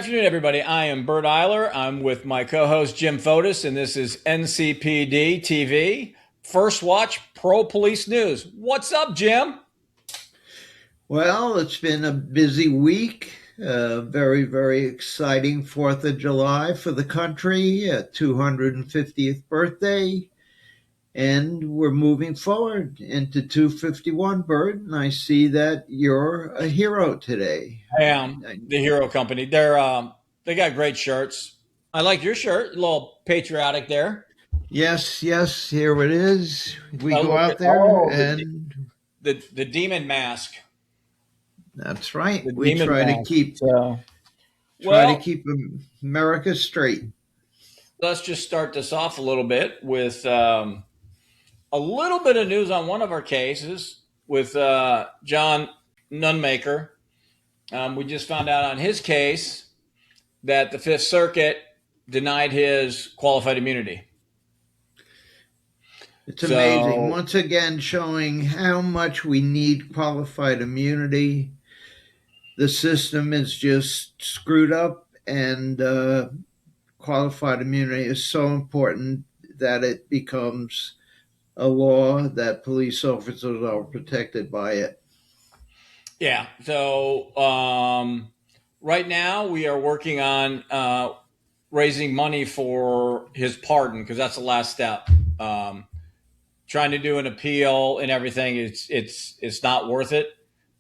afternoon, everybody. I am Bert Eiler. I'm with my co-host Jim Fotis, and this is NCPD-TV, First Watch Pro Police News. What's up, Jim? Well, it's been a busy week. Very, very exciting 4th of July for the country, 250th birthday. And we're moving forward into 251, Bert. And I see that you're a hero today. I am the Hero Company. They got great shirts. I like your shirt, a little patriotic there. Yes, yes, here it is. We Oh, go look out at- there oh, and the demon mask. that's right. The We demon try to mask. keep So, try to well, keep America straight. let's just start this off a little bit with a little bit of news on one of our cases with John Nunmaker. We just found out on his case that the Fifth Circuit denied his qualified immunity. It's amazing. Once again, showing how much we need qualified immunity. The system is just screwed up, and qualified immunity is so important that it becomes a law that police officers are protected by it. Yeah. So right now we are working on raising money for his pardon because that's the last step. Trying to do an appeal and everything, it's not worth it.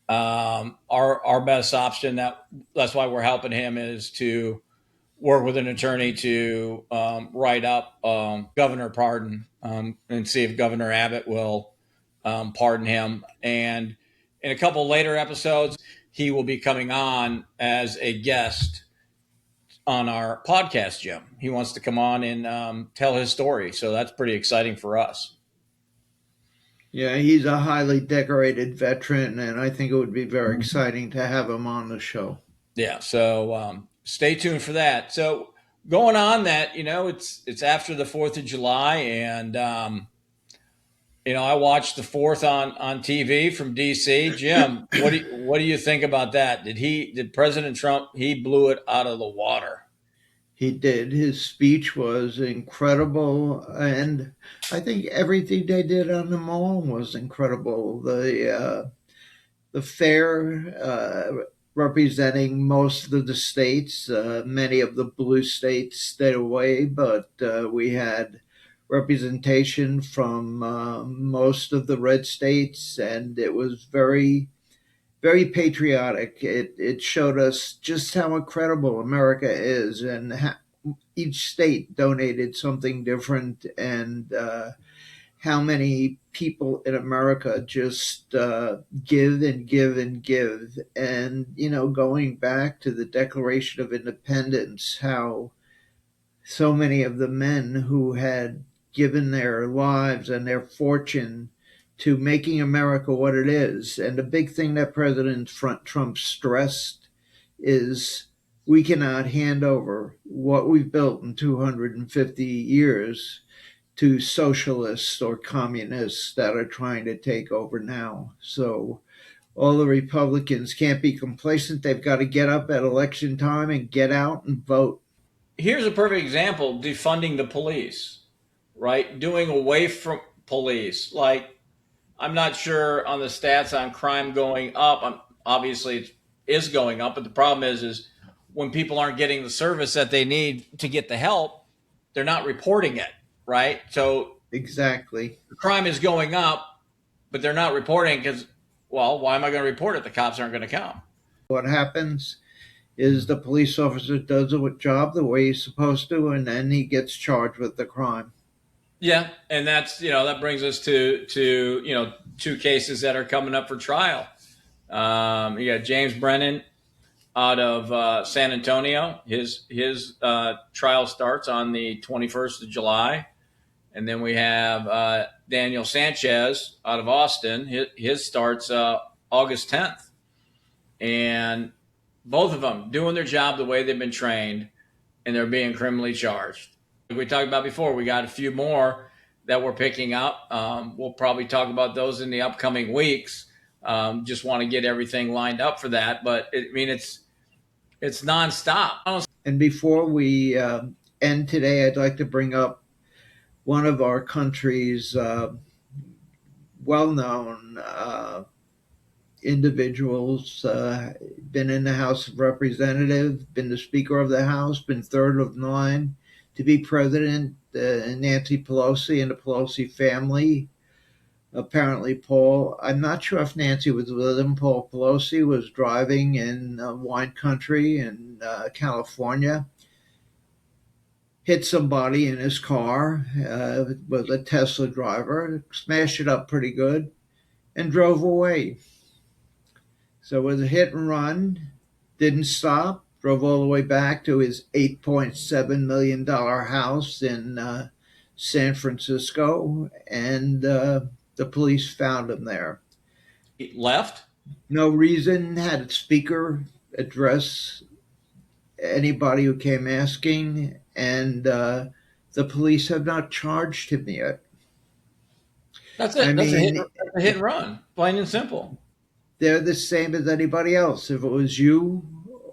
Our best option that's why we're helping him is to work with an attorney to write up governor pardon and see if Governor Abbott will pardon him. And in a couple later episodes, he will be coming on as a guest on our podcast, Jim. He wants to come on and tell his story. So that's pretty exciting for us. Yeah, he's a highly decorated veteran, and I think it would be very exciting to have him on the show. Yeah, so stay tuned for that. So going on that, it's after the 4th of July, and I watched the 4th on TV from DC. Jim, what do you think about that? Did President Trump, he blew it out of the water? He did. His speech was incredible, and I think everything they did on the mall was incredible. The fair representing most of the states, many of the blue states stayed away, but we had representation from most of the red states, and it was very, very patriotic. It showed us just how incredible America is, and each state donated something different, and how many people in America just give and give and give. And, going back to the Declaration of Independence, how so many of the men who had given their lives and their fortune to making America what it is. And the big thing that President Trump stressed is we cannot hand over what we've built in 250 years to socialists or communists that are trying to take over now. So all the Republicans can't be complacent. They've got to get up at election time and get out and vote. Here's a perfect example: defunding the police, right? Doing away from police. Like, I'm not sure on the stats on crime going up. Obviously, it is going up, but the problem is when people aren't getting the service that they need to get the help, they're not reporting it, right? So exactly, the crime is going up, but they're not reporting because, well, why am I going to report it? The cops aren't going to come. What happens is the police officer does a job the way he's supposed to, and then he gets charged with the crime. Yeah, and that's that brings us to two cases that are coming up for trial. You got James Brennan out of San Antonio. His trial starts on the 21st of July, and then we have Daniel Sanchez out of Austin. His starts August 10th, and both of them doing their job the way they've been trained, and they're being criminally charged. Like we talked about before, we got a few more that we're picking up. We'll probably talk about those in the upcoming weeks. Just want to get everything lined up for that. But It's nonstop. And before we end today, I'd like to bring up one of our country's well known individuals, been in the House of Representatives, been the Speaker of the House, been third of nine to be president, Nancy Pelosi and the Pelosi family. Apparently, Paul, I'm not sure if Nancy was with him. Paul Pelosi was driving in wine country in California, hit somebody in his car, was a Tesla driver, smashed it up pretty good, and drove away. So it was a hit and run, didn't stop, drove all the way back to his $8.7 million house in San Francisco, and the police found him there. He left. No reason, had a speaker address anybody who came asking, and the police have not charged him yet. That's it. I That's mean, a hit and run, plain and simple. they're the same as anybody else. If it was you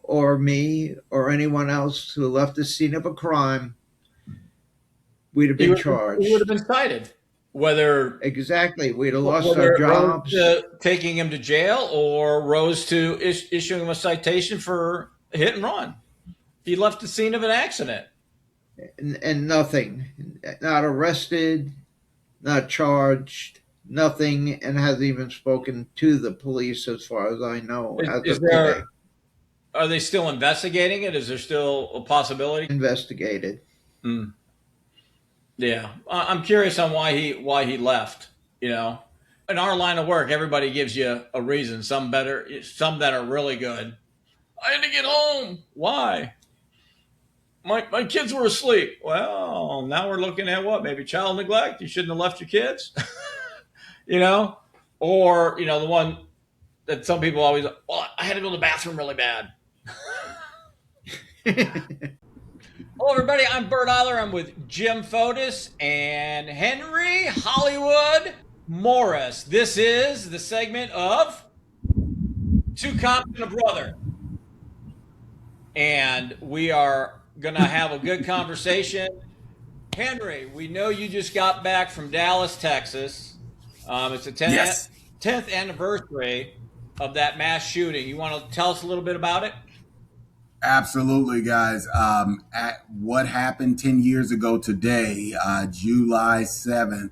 or me or anyone else who left the scene of a crime, we'd have been He would have charged. been cited, whether Exactly. We'd have lost whether our it rose jobs. to taking him to jail or rose to issuing him a citation for a hit and run. He left the scene of an accident. And nothing. Not arrested, not charged, nothing, and hasn't even spoken to the police as far as I know as Is of today. there? Are they still investigating it? Is there still a possibility? Investigated. Mm, yeah, I'm curious on why he left. You know, in our line of work, everybody gives you a reason. Some better, some that are really good. I had to get home. Why? My kids were asleep. Well, now we're looking at what? Maybe child neglect. You shouldn't have left your kids. you know, or the one that some people always. Well, I had to go to the bathroom really bad. Hello, everybody. I'm Bert Eiler. I'm with Jim Fotis and Henry Hollywood Morris. This is the segment of Two Cops and a Brother. And we are going to have a good conversation. Henry, we know you just got back from Dallas, Texas. It's the 10th, Yes, 10th anniversary of that mass shooting. You want to tell us a little bit about it? absolutely, guys. At what happened 10 years ago today, July 7th,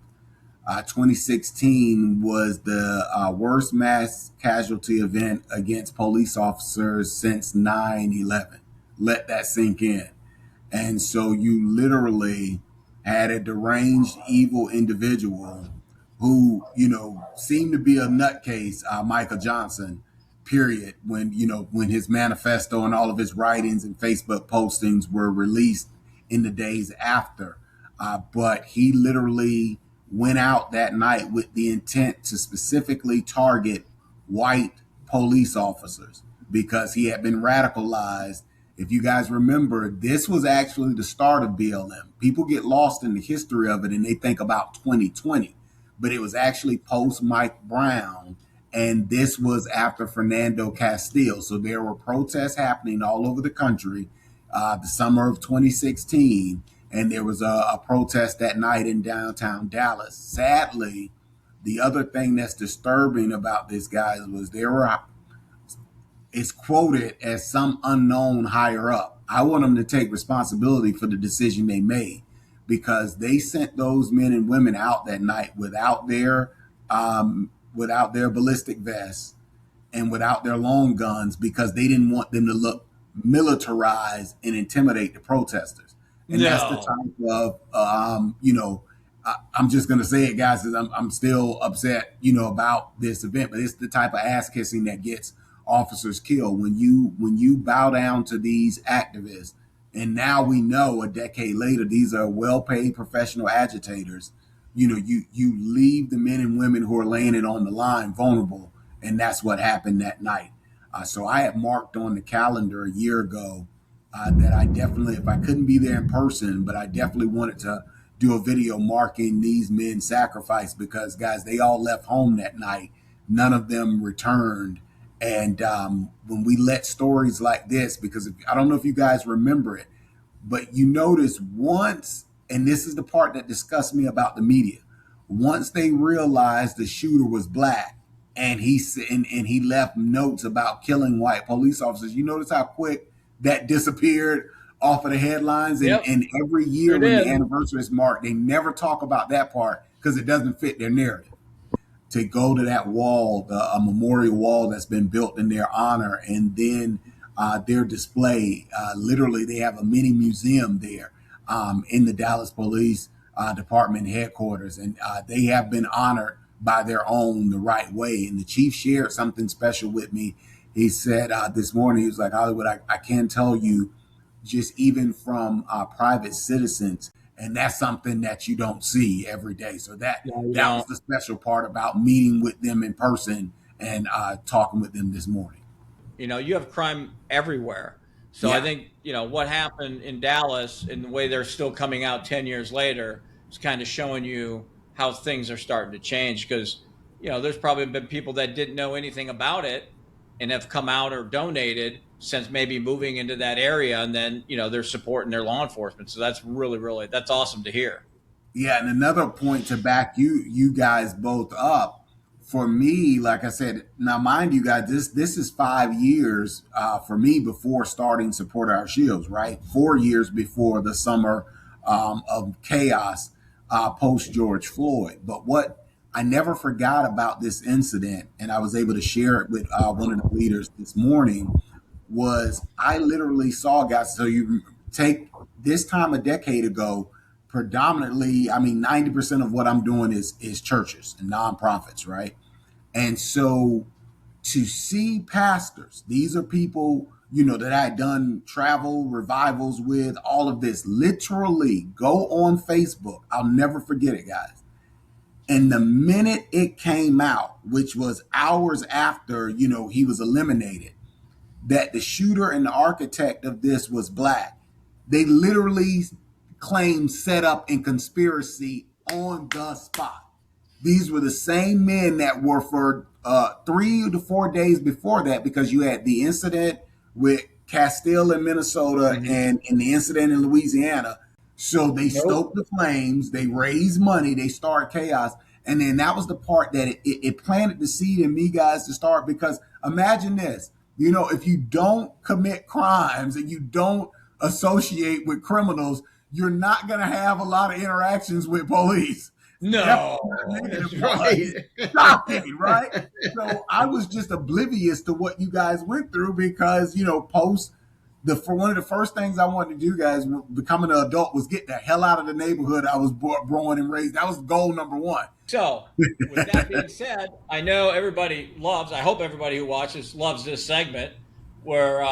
2016, was the worst mass casualty event against police officers since 9/11. Let that sink in. And so you literally had a deranged, evil individual who, seemed to be a nutcase, Michael Johnson, period, when his manifesto and all of his writings and Facebook postings were released in the days after. But he literally went out that night with the intent to specifically target white police officers because he had been radicalized. If you guys remember, this was actually the start of BLM. People get lost in the history of it and they think about 2020, but it was actually post Mike Brown, and this was after Fernando Castillo. So there were protests happening all over the country the summer of 2016, and there was a protest that night in downtown Dallas. Sadly, the other thing that's disturbing about this, guys, was there were is quoted as some unknown higher up. I want them to take responsibility for the decision they made because they sent those men and women out that night without their ballistic vests and without their long guns because they didn't want them to look militarized and intimidate the protesters. And that's the No. type of I'm just gonna say it, guys, because I'm still upset, about this event. But it's the type of ass kissing that gets officers killed when you bow down to these activists. And now we know a decade later, these are well-paid professional agitators. You leave the men and women who are laying it on the line vulnerable, and that's what happened that night. So I had marked on the calendar a year ago that I definitely, if I couldn't be there in person, but I definitely wanted to do a video marking these men's sacrifice because, guys, they all left home that night. None of them returned. And when we let stories like this, because I don't know if you guys remember it, but you notice once, and this is the part that disgusts me about the media, once they realized the shooter was black and he left notes about killing white police officers, you notice how quick that disappeared off of the headlines. Yep. And every year Sure when did. the anniversary is marked, they never talk about that part because it doesn't fit their narrative. To go to that wall, a memorial wall that's been built in their honor, and then their display. Literally, they have a mini museum there in the Dallas Police Department headquarters, and they have been honored by their own the right way. And the chief shared something special with me. He said this morning, he was like, Hollywood, I can tell you, just even from private citizens, and that's something that you don't see every day. So that was the special part about meeting with them in person and talking with them this morning. You have crime everywhere. So I think, what happened in Dallas and the way they're still coming out 10 years later is kind of showing you how things are starting to change, because, there's probably been people that didn't know anything about it and have come out or donated since maybe moving into that area, and then they're supporting their law enforcement. So that's really that's awesome to hear. Yeah, and another point to back you guys both up, for me, like I said, now mind you guys, this is 5 years for me before starting Support Our Shields, right? 4 years before the summer of chaos post George Floyd. But what I never forgot about this incident, and I was able to share it with one of the leaders this morning, was I literally saw guys. So you take this time a decade ago, predominantly, 90% of what I'm doing is churches and nonprofits, right? And so to see pastors, these are people, that I had done travel revivals with, all of this, literally go on Facebook. I'll never forget it, guys. And the minute it came out, which was hours after, he was eliminated, that the shooter and the architect of this was black, they literally claimed setup and conspiracy on the spot. These were the same men that were for 3 to 4 days before that, because you had the incident with Castile in Minnesota and the incident in Louisiana. So they stoked the flames, they raised money, they started chaos. And then that was the part that it planted the seed in me, guys, to start. Because imagine this, if you don't commit crimes and you don't associate with criminals, you're not going to have a lot of interactions with police. No, that's right. Shocking, right? So I was just oblivious to what you guys went through, because, post one of the first things I wanted to do, guys, becoming an adult, was get the hell out of the neighborhood I was born and raised. That was goal number one. So with that being said, I know I hope everybody who watches loves this segment where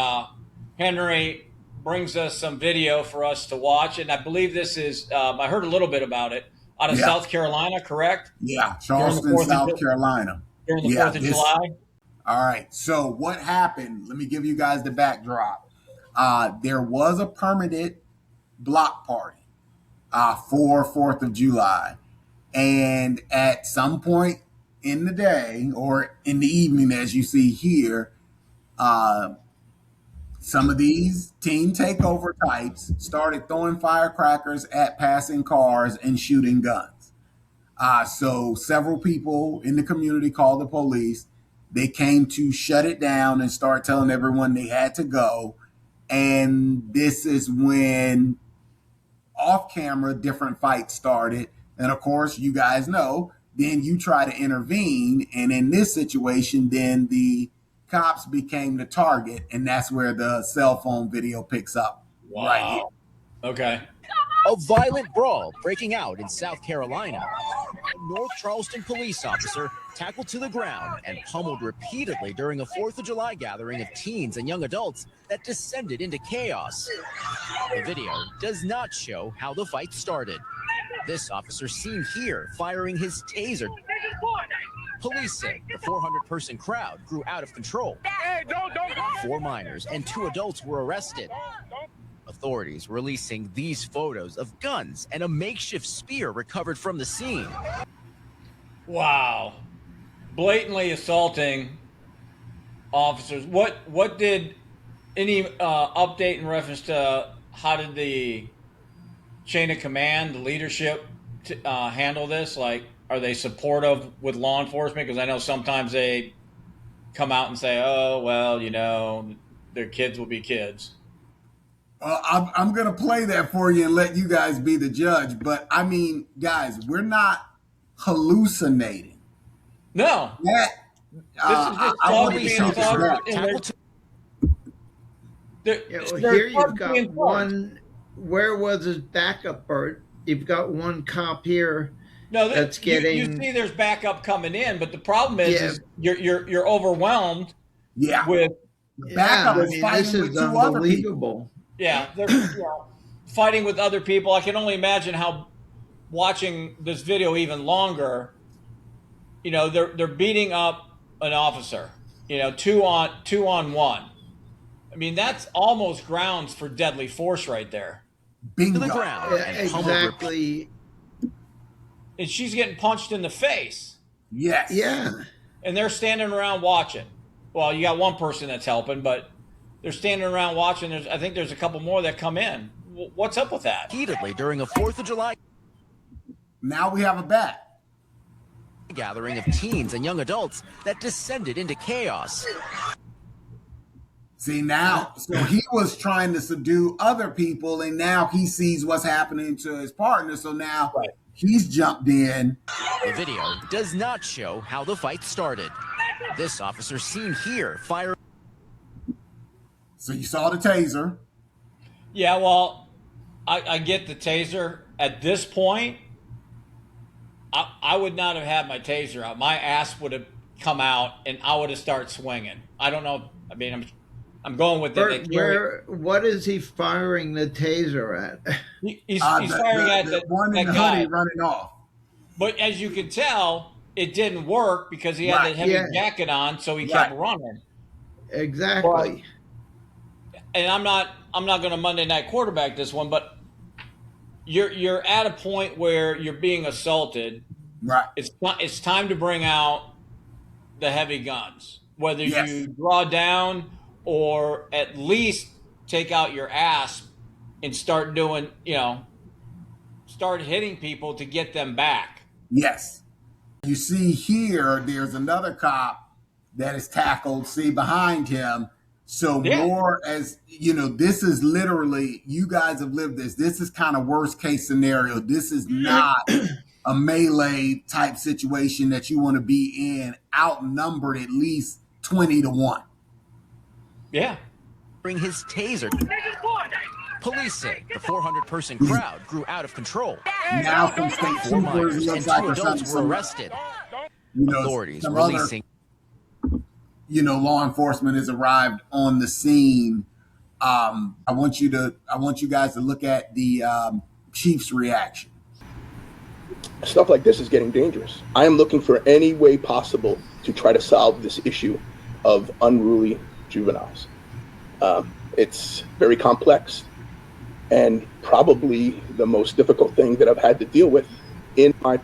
Henry brings us some video for us to watch. And I believe this is, I heard a little bit about it, out of South Carolina, correct? Yeah, Charleston, South Carolina. During the 4th of July. All right. So what happened? Let me give you guys the backdrop. There was a permitted block party for 4th of July. And at some point in the day, or in the evening, as you see here, some of these teen takeover types started throwing firecrackers at passing cars and shooting guns. So several people in the community called the police. They came to shut it down and start telling everyone they had to go. And this is when off camera different fights started. And of course, you guys know, then you try to intervene. And in this situation, then the cops became the target. And that's where the cell phone video picks up. Wow. Right here. Okay. A violent brawl breaking out in South Carolina. A North Charleston police officer tackled to the ground and pummeled repeatedly during a 4th of July gathering of teens and young adults that descended into chaos. The video does not show how the fight started. This officer seen here firing his taser. Police say the 400-person crowd grew out of control. 4 minors and 2 adults were arrested. Authorities releasing these photos of guns and a makeshift spear recovered from the scene. Wow. Blatantly assaulting officers. What did any update in reference to how did the chain of command, the leadership, handle this? Like, are they supportive with law enforcement? Because I know sometimes they come out and say, "Oh, well, their kids will be kids." I'm going to play that for you and let you guys be the judge. But I mean, guys, we're not hallucinating. No, That this is just I want to being shoot talked. that. Here you've got one. Where was his backup, Bert? You've got one cop here. No, that's you getting. see, there's backup coming in, but the problem is you're overwhelmed. Yeah. With the backup is fighting this with is two other people. unbelievable. Yeah, they're fighting with other people. I can only imagine how watching this video even longer. They're beating up an officer. Two on one. I mean, that's almost grounds for deadly force right there. Bingo. To the ground. Exactly. And she's getting punched in the face. Yes. Yeah. And they're standing around watching. Well, you got one person that's helping, but they're standing around watching. I think there's a couple more that come in. What's up with that? Repeatedly during a 4th of July Now we have a bet. gathering of teens and young adults that descended into chaos. See, now, so he was trying to subdue other people, and now he sees what's happening to his partner. So now he's jumped in. The video does not show how the fight started. This officer seen here fire. So you saw the taser. Yeah, well, I get the taser. At this point, I would not have had my taser out. My ass would have come out, and I would have started swinging. I don't know. I mean, I'm going with it. What is he firing the taser at? He's firing at the one in the guy hoodie running off. But as you can tell, it didn't work because he had that heavy jacket on, so he kept running. Exactly. And I'm not going to Monday night quarterback this one, but you're at a point where you're being assaulted. Right. It's time to bring out the heavy guns, whether you draw down or at least take out your ass and start doing, start hitting people to get them back. Yes. You see here, there's another cop that is tackled, see behind him. So more as, this is literally, you guys have lived this. This is kind of worst case scenario. This is not a melee type situation that you want to be in, outnumbered at least 20-1. Yeah. Bring his taser. Police say the 400-person crowd grew out of control. Now some state troopers and 2 adults were arrested. Authorities releasing. Law enforcement has arrived on the scene. I want you guys to look at the chief's reaction. Stuff like this is getting dangerous. I am looking for any way possible to try to solve this issue of unruly juveniles. It's very complex and probably the most difficult thing that I've had to deal with in my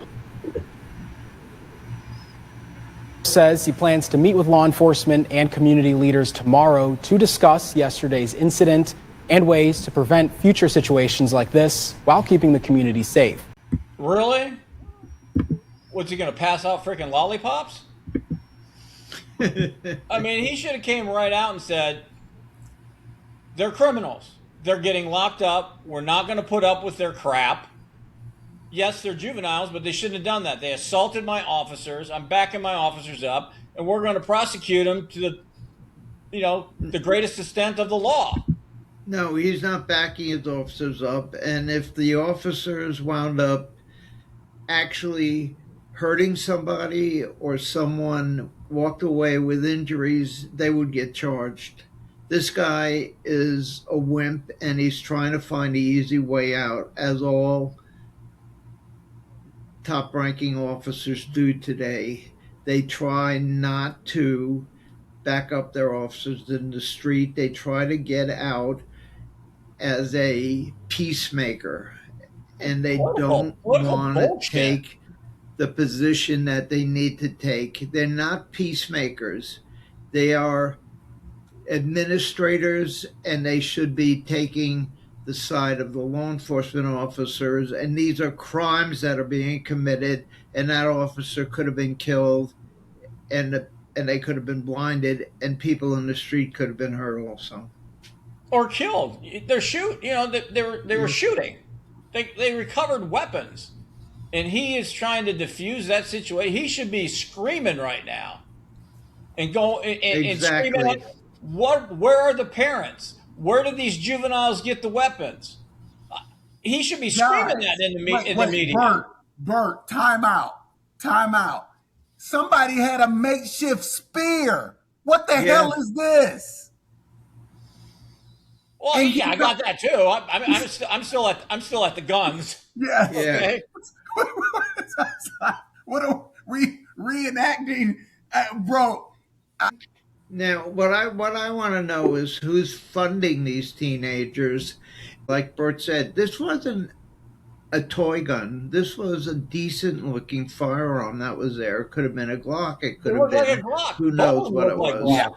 says he plans to meet with law enforcement and community leaders tomorrow to discuss yesterday's incident and ways to prevent future situations like this while keeping the community safe. Really? What's he going to pass out freaking lollipops? I mean, he should have came right out and said, they're criminals. They're getting locked up. We're not going to put up with their crap. Yes, they're juveniles, but they shouldn't have done that. They assaulted my officers. I'm backing my officers up, and we're going to prosecute them to the greatest extent of the law. No, he's not backing his officers up. And if the officers wound up actually hurting somebody or someone walked away with injuries, they would get charged. This guy is a wimp, and he's trying to find the easy way out, as all top-ranking officers do today. They try not to back up their officers in the street. They try to get out as a peacemaker, and they don't want to take the position that they need to take. They're not peacemakers. They are administrators, and they should be taking the side of the law enforcement officers. And these are crimes that are being committed, and that officer could have been killed, and they could have been blinded, and people in the street could have been hurt also. Or killed. They're they were shooting. They recovered weapons, and he is trying to defuse that situation. He should be screaming right now, and go and screaming at, where are the parents? Where did these juveniles get the weapons? He should be screaming that in the media. Bert, time out. Somebody had a makeshift spear. What the hell is this? Well, yeah, I got that too. I'm still at the guns. Yeah. Okay. What are we reenacting, bro? Now, what I want to know is who's funding these teenagers. Like Bert said, this wasn't a toy gun. This was a decent-looking firearm that was there. It could have been a Glock. It could have been a Glock. Who knows what it was. Yeah.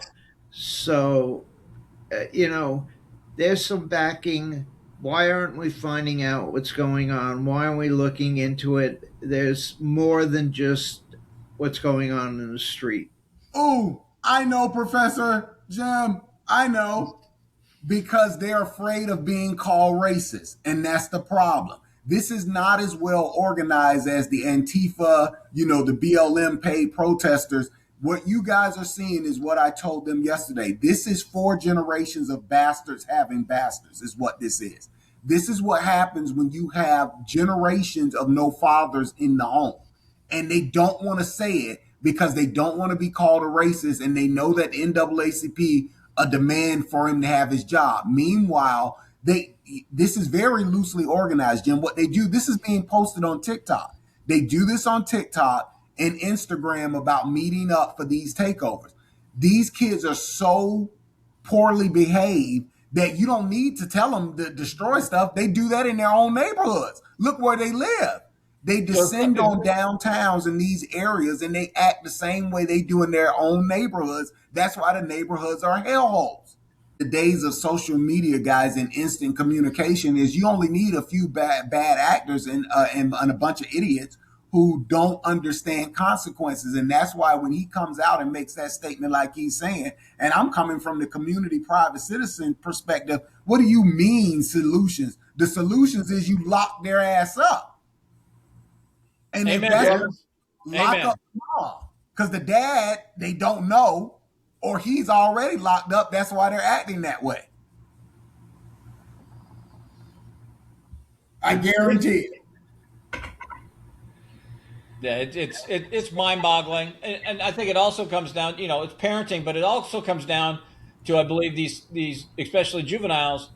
So, there's some backing. Why aren't we finding out what's going on? Why aren't we looking into it? There's more than just what's going on in the street. Oh, I know, Professor Jim. I know. Because they're afraid of being called racist. And that's the problem. This is not as well organized as the Antifa, the BLM paid protesters. What you guys are seeing is what I told them yesterday. This is 4 generations of bastards having bastards, is what this is. This is what happens when you have generations of no fathers in the home. And they don't want to say it because they don't want to be called a racist, and they know that NAACP a demand for him to have his job. Meanwhile, this is very loosely organized, Jim. What they do, this is being posted on TikTok. They do this on TikTok and Instagram about meeting up for these takeovers. These kids are so poorly behaved that you don't need to tell them to destroy stuff. They do that in their own neighborhoods. Look where they live. They descend on downtowns in these areas, and they act the same way they do in their own neighborhoods. That's why the neighborhoods are hellholes. The days of social media, guys, and instant communication is you only need a few bad actors and a bunch of idiots who don't understand consequences. And that's why when he comes out and makes that statement like he's saying, and I'm coming from the community private citizen perspective, what do you mean solutions? The solutions is you lock their ass up. And if that's lock up mom, because the dad, they don't know, or he's already locked up. That's why they're acting that way. I guarantee it. Yeah, it's mind-boggling, and I think it also comes down, it's parenting, but it also comes down to, I believe, these especially juveniles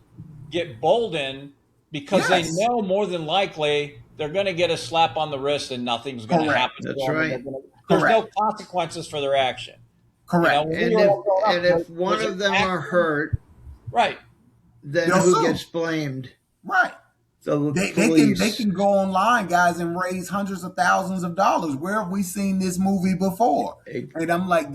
get emboldened because they know more than likely they're going to get a slap on the wrist and nothing's going to happen. That's right. There's no consequences for their action. Correct. And if one of them are hurt, right, then who gets blamed? Right. They can go online, guys, and raise hundreds of thousands of dollars. Where have we seen this movie before? And I'm like,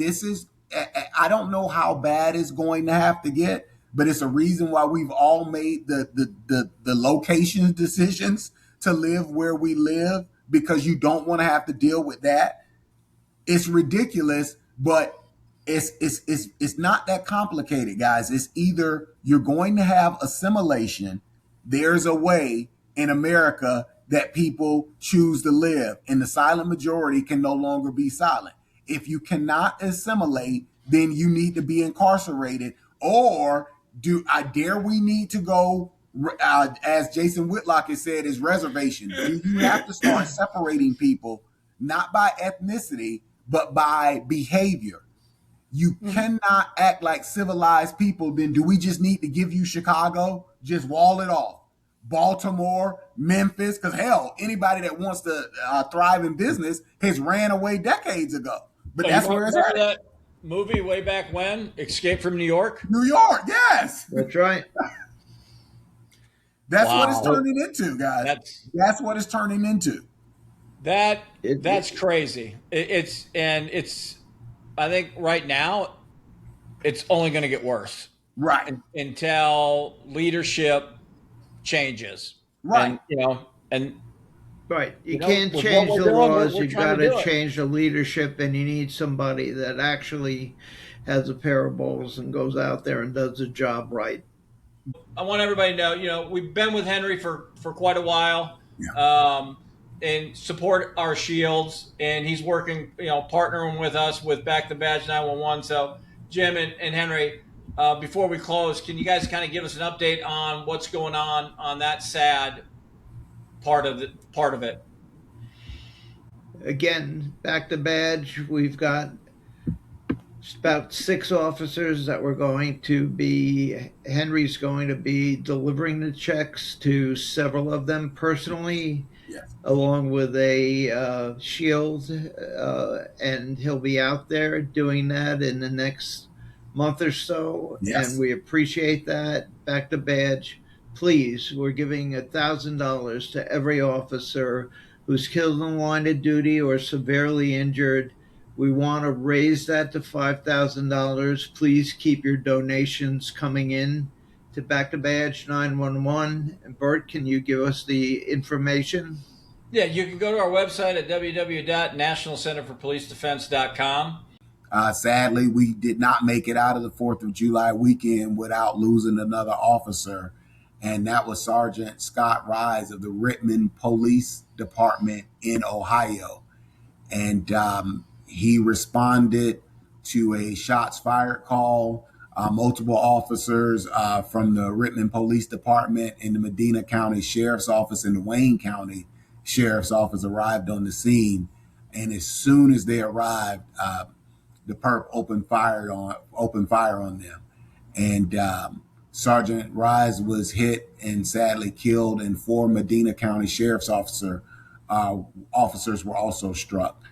I don't know how bad it's going to have to get, but it's a reason why we've all made the location decisions to live where we live, because you don't want to have to deal with that. It's ridiculous, but it's not that complicated, guys. It's either you're going to have assimilation. There's a way in America that people choose to live, and the silent majority can no longer be silent. If you cannot assimilate, then you need to be incarcerated, or dare we need to go, as Jason Whitlock has said, is reservation. You have to start separating people, not by ethnicity, but by behavior. You cannot act like civilized people. Then do we just need to give you Chicago? Just wall it off. Baltimore, Memphis, because hell, anybody that wants to thrive in business has ran away decades ago. But that's where it's at. That movie way back when, Escape from New York? New York, yes. That's right. That's what it's turning into, guys. That's what it's turning into. That's crazy. It's I think right now it's only going to get worse Right. until leadership changes. Right. And Right. You can't with what change we're the doing, laws. we're You trying got to to do it. change the leadership, and you need somebody that actually has a pair of balls and goes out there and does the job right. I want everybody to know, we've been with Henry for quite a while, Yeah. and support our shields. And he's working, partnering with us with Back the Badge 911. So, Jim and Henry, before we close, can you guys kind of give us an update on what's going on that sad part of it? Again, back to badge. We've got about 6 officers that we're going to be. Henry's going to be delivering the checks to several of them personally, Yes. along with a shield, and he'll be out there doing that in the next month or so. And Yes. we appreciate that. Back to badge. Please, we're giving $1,000 to every officer who's killed in the line of duty or severely injured. We want to raise that to $5,000. Please keep your donations coming in to Back to Badge 911. And Bert, can you give us the information? Yeah, you can go to our website at www.nationalcenterforpolicedefense.com. Sadly, we did not make it out of the 4th of July weekend without losing another officer, and that was Sergeant Scott Rise of the Richmond Police Department in Ohio. And he responded to a shots fired call. Multiple officers from the Richmond Police Department and the Medina County Sheriff's Office and the Wayne County Sheriff's Office arrived on the scene. And as soon as they arrived, the perp opened fire on them. And Sergeant Rise was hit and sadly killed, and 4 Medina County Sheriff's officers were also struck.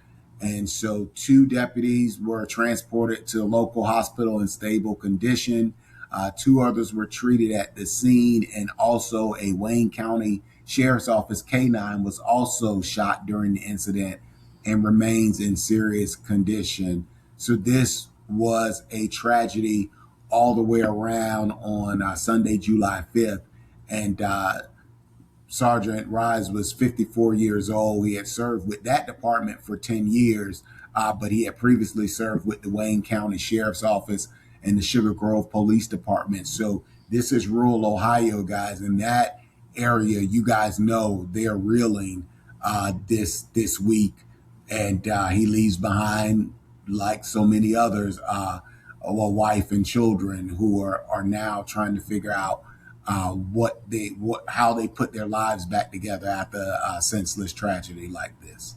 And so 2 deputies were transported to a local hospital in stable condition. 2 others were treated at the scene, and also a Wayne County Sheriff's Office K-9 was also shot during the incident and remains in serious condition. So this was a tragedy all the way around on Sunday, July 5th. And Sergeant Rise was 54 years old. He had served with that department for 10 years, but he had previously served with the Wayne County Sheriff's Office and the Sugar Grove Police Department. So this is rural Ohio, guys. In that area, you guys know they're reeling this week. And he leaves behind, like so many others, a wife and children who are now trying to figure out how they put their lives back together after a senseless tragedy like this.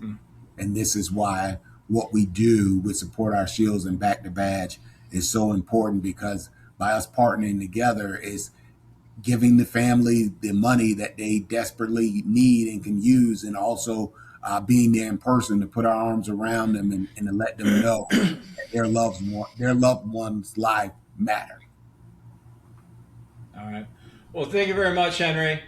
And this is why what we do with Support Our Shields and Back to Badge is so important, because by us partnering together is giving the family the money that they desperately need and can use, and also being there in person to put our arms around them and to let them know that their loved one's life matter. All right. Well, thank you very much, Henry.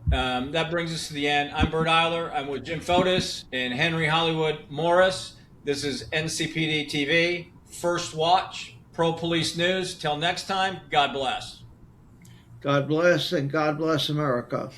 That brings us to the end. I'm Bert Eiler. I'm with Jim Fotis and Henry Hollywood Morris. This is NCPD-TV, First Watch, Pro Police News. Till next time, God bless. God bless, and God bless America.